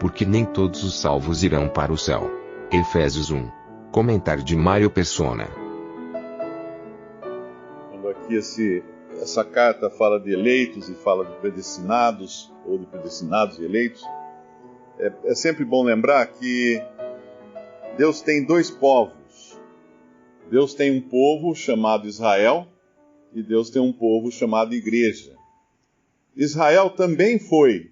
porque nem todos os salvos irão para o céu. Efésios 1. Comentário de Mário Persona. Quando aqui essa carta fala de eleitos e fala de predestinados, ou de predestinados e eleitos, é sempre bom lembrar que Deus tem dois povos. Deus tem um povo chamado Israel e Deus tem um povo chamado Igreja. Israel também foi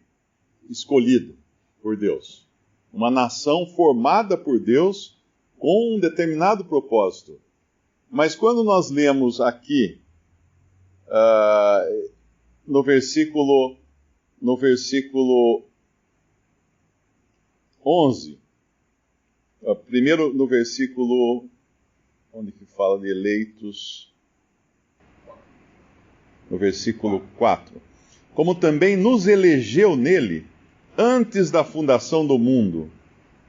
escolhido por Deus. Uma nação formada por Deus com um determinado propósito. Mas quando nós lemos aqui, no versículo 11, primeiro no versículo, onde que fala de eleitos? No versículo 4. Como também nos elegeu nele, antes da fundação do mundo,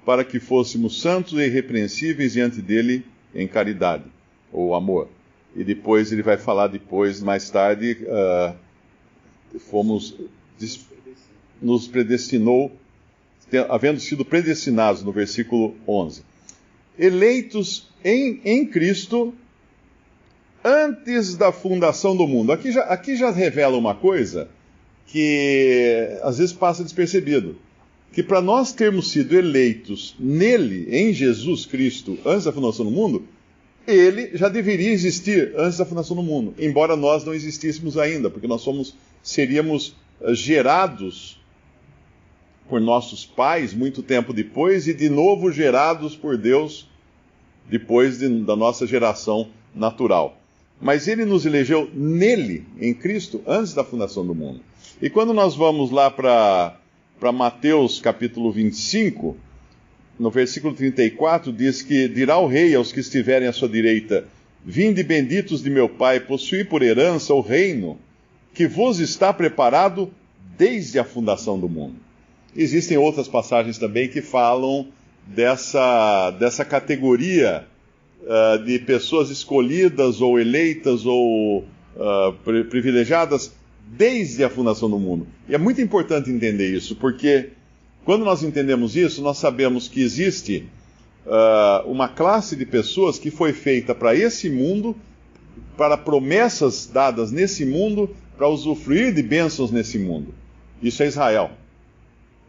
para que fôssemos santos e irrepreensíveis diante dele em caridade, ou amor. E depois ele vai falar mais tarde, nos predestinou, havendo sido predestinados, no versículo 11. Eleitos em Cristo antes da fundação do mundo. Aqui já revela uma coisa que às vezes passa despercebido. Que para nós termos sido eleitos nele, em Jesus Cristo, antes da fundação do mundo, ele já deveria existir antes da fundação do mundo, embora nós não existíssemos ainda, porque nós seríamos gerados por nossos pais muito tempo depois e de novo gerados por Deus depois da nossa geração natural. Mas ele nos elegeu nele, em Cristo, antes da fundação do mundo. E quando nós vamos lá para Mateus capítulo 25, no versículo 34, diz que dirá o rei aos que estiverem à sua direita: vinde benditos de meu Pai, possuí por herança o reino que vos está preparado desde a fundação do mundo. Existem outras passagens também que falam dessa categoria de pessoas escolhidas ou eleitas ou privilegiadas desde a fundação do mundo. E é muito importante entender isso, porque quando nós entendemos isso, nós sabemos que existe uma classe de pessoas que foi feita para esse mundo, para promessas dadas nesse mundo, para usufruir de bênçãos nesse mundo. Isso é Israel.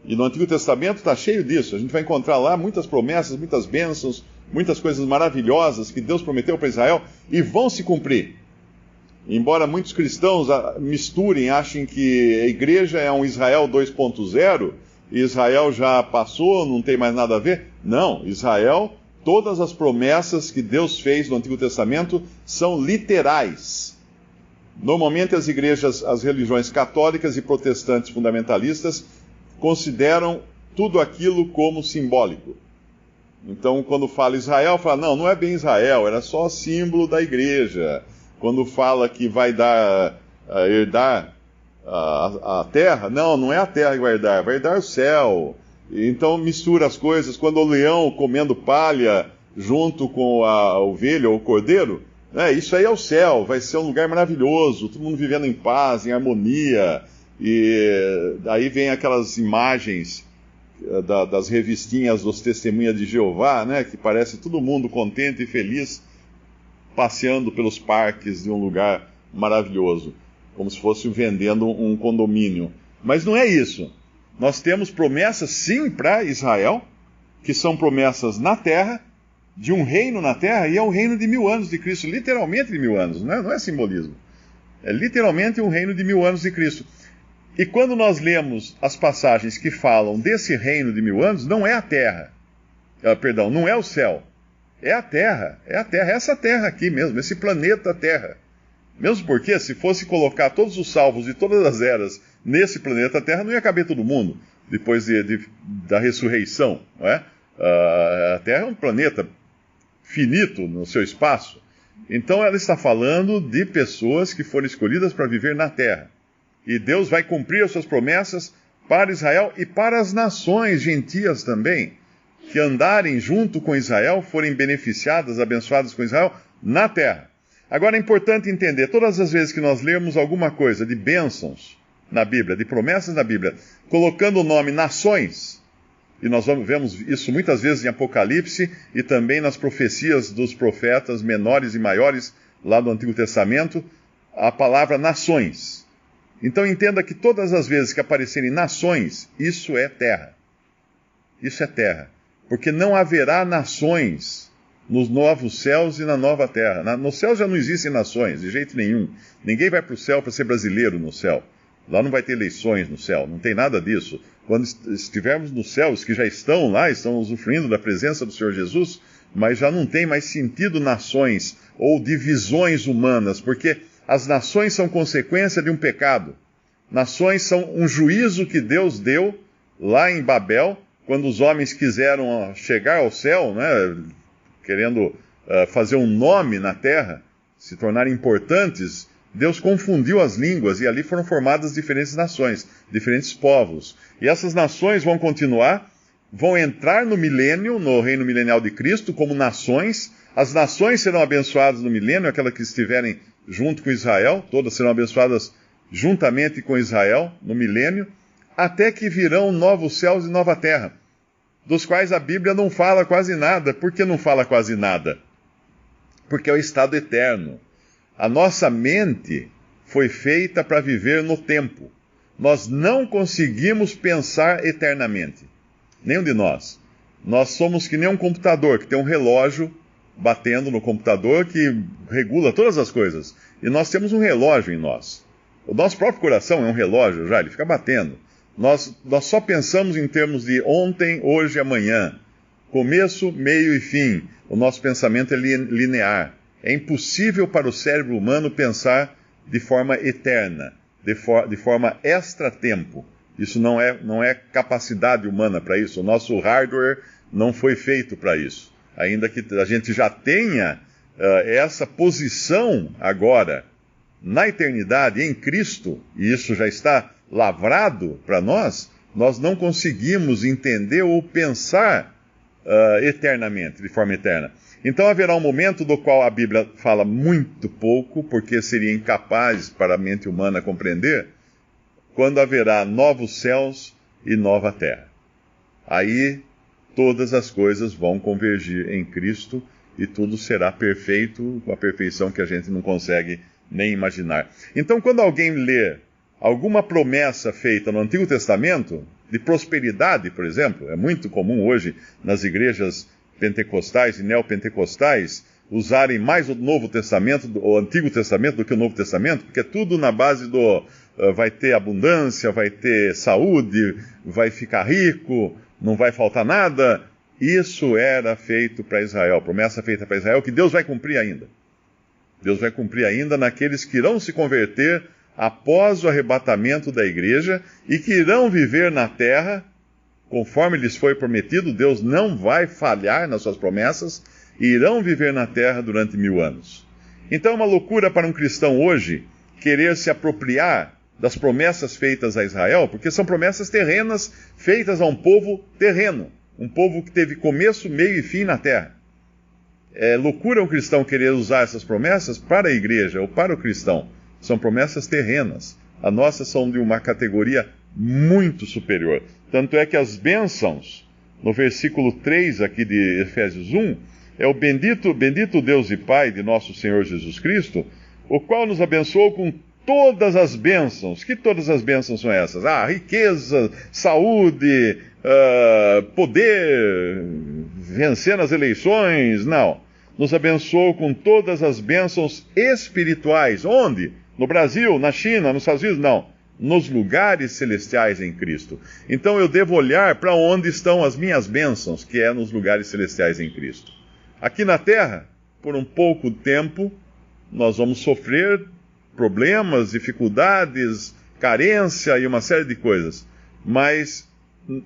E no Antigo Testamento está cheio disso. A gente vai encontrar lá muitas promessas, muitas bênçãos, muitas coisas maravilhosas que Deus prometeu para Israel e vão se cumprir. Embora muitos cristãos misturem, achem que a igreja é um Israel 2.0, e Israel já passou, não tem mais nada a ver. Não, Israel, todas as promessas que Deus fez no Antigo Testamento são literais. Normalmente as igrejas, as religiões católicas e protestantes fundamentalistas consideram tudo aquilo como simbólico. Então, quando fala Israel, fala, não é bem Israel, era só símbolo da igreja. Quando fala que vai herdar a terra, não é a terra que vai herdar o céu. Então mistura as coisas. Quando o leão comendo palha junto com a ovelha ou o cordeiro, isso aí é o céu, vai ser um lugar maravilhoso, todo mundo vivendo em paz, em harmonia. E aí vem aquelas imagens das revistinhas dos Testemunhas de Jeová, que parece todo mundo contente e feliz, passeando pelos parques de um lugar maravilhoso, como se fosse vendendo um condomínio. Mas não é isso. Nós temos promessas, sim, para Israel, que são promessas na terra, de um reino na terra, e é o reino de 1000 anos de Cristo, literalmente de 1000 anos, não é simbolismo. É literalmente um reino de 1000 anos de Cristo. E quando nós lemos as passagens que falam desse reino de 1000 anos, não é a terra. Não é o céu. É a terra, essa terra aqui mesmo, esse planeta Terra. Mesmo porque, se fosse colocar todos os salvos de todas as eras nesse planeta Terra, não ia caber todo mundo, depois da ressurreição, não é? A Terra é um planeta finito no seu espaço. Então ela está falando de pessoas que foram escolhidas para viver na Terra. E Deus vai cumprir as suas promessas para Israel e para as nações gentias também, que andarem junto com Israel, forem beneficiadas, abençoadas com Israel na terra. Agora é importante entender, todas as vezes que nós lermos alguma coisa de bênçãos na Bíblia, de promessas na Bíblia, colocando o nome nações, e nós vemos isso muitas vezes em Apocalipse e também nas profecias dos profetas menores e maiores lá do Antigo Testamento, a palavra nações. Então entenda que todas as vezes que aparecerem nações, isso é terra. Isso é terra. Porque não haverá nações nos novos céus e na nova terra. No céu já não existem nações, de jeito nenhum. Ninguém vai para o céu para ser brasileiro no céu. Lá não vai ter eleições no céu, não tem nada disso. Quando estivermos no céu, os que já estão lá, estão usufruindo da presença do Senhor Jesus, mas já não tem mais sentido nações ou divisões humanas, porque as nações são consequência de um pecado. Nações são um juízo que Deus deu lá em Babel, quando os homens quiseram chegar ao céu, né, querendo fazer um nome na terra, se tornarem importantes, Deus confundiu as línguas e ali foram formadas diferentes nações, diferentes povos. E essas nações vão continuar, vão entrar no milênio, no reino milenial de Cristo, como nações. As nações serão abençoadas no milênio, aquelas que estiverem junto com Israel, todas serão abençoadas juntamente com Israel no milênio, até que virão novos céus e nova terra, dos quais a Bíblia não fala quase nada. Por que não fala quase nada? Porque é o estado eterno. A nossa mente foi feita para viver no tempo. Nós não conseguimos pensar eternamente. Nenhum de nós. Nós somos que nem um computador, que tem um relógio batendo no computador que regula todas as coisas. E nós temos um relógio em nós. O nosso próprio coração é um relógio já, ele fica batendo. Nós só pensamos em termos de ontem, hoje e amanhã. Começo, meio e fim. O nosso pensamento é linear. É impossível para o cérebro humano pensar de forma eterna, de forma extra-tempo. Isso não é capacidade humana para isso. O nosso hardware não foi feito para isso. Ainda que a gente já tenha essa posição agora, na eternidade, em Cristo, e isso já está lavrado para nós, nós não conseguimos entender ou pensar eternamente, de forma eterna. Então haverá um momento do qual a Bíblia fala muito pouco, porque seria incapaz para a mente humana compreender, quando haverá novos céus e nova terra. Aí todas as coisas vão convergir em Cristo e tudo será perfeito, com a perfeição que a gente não consegue nem imaginar. Então, quando alguém lê alguma promessa feita no Antigo Testamento, de prosperidade, por exemplo, é muito comum hoje nas igrejas pentecostais e neopentecostais usarem mais o Novo Testamento, o Antigo Testamento do que o Novo Testamento, porque é tudo na base do vai ter abundância, vai ter saúde, vai ficar rico, não vai faltar nada. Isso era feito para Israel, promessa feita para Israel, que Deus vai cumprir ainda. Deus vai cumprir ainda naqueles que irão se converter após o arrebatamento da igreja e que irão viver na terra, conforme lhes foi prometido. Deus não vai falhar nas suas promessas, e irão viver na terra durante 1000 anos. Então é uma loucura para um cristão hoje querer se apropriar das promessas feitas a Israel, porque são promessas terrenas feitas a um povo terreno, um povo que teve começo, meio e fim na terra. É loucura um cristão querer usar essas promessas para a igreja ou para o cristão. São promessas terrenas. As nossas são de uma categoria muito superior. Tanto é que as bênçãos, no versículo 3 aqui de Efésios 1, é o bendito Deus e Pai de nosso Senhor Jesus Cristo, o qual nos abençoou com todas as bênçãos. Que todas as bênçãos são essas? Riqueza, saúde, poder, vencer nas eleições. Não. Nos abençoou com todas as bênçãos espirituais. Onde? No Brasil, na China, nos Estados Unidos? Não. Nos lugares celestiais em Cristo. Então eu devo olhar para onde estão as minhas bênçãos, que é nos lugares celestiais em Cristo. Aqui na terra, por um pouco tempo, nós vamos sofrer problemas, dificuldades, carência e uma série de coisas. Mas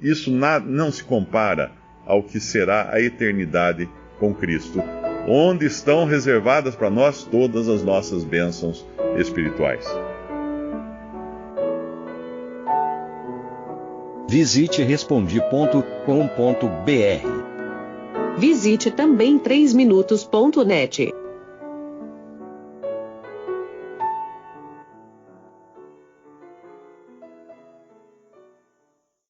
isso não se compara ao que será a eternidade com Cristo, onde estão reservadas para nós todas as nossas bênçãos espirituais. Visite Respondi.com.br. Visite também 3minutos.net.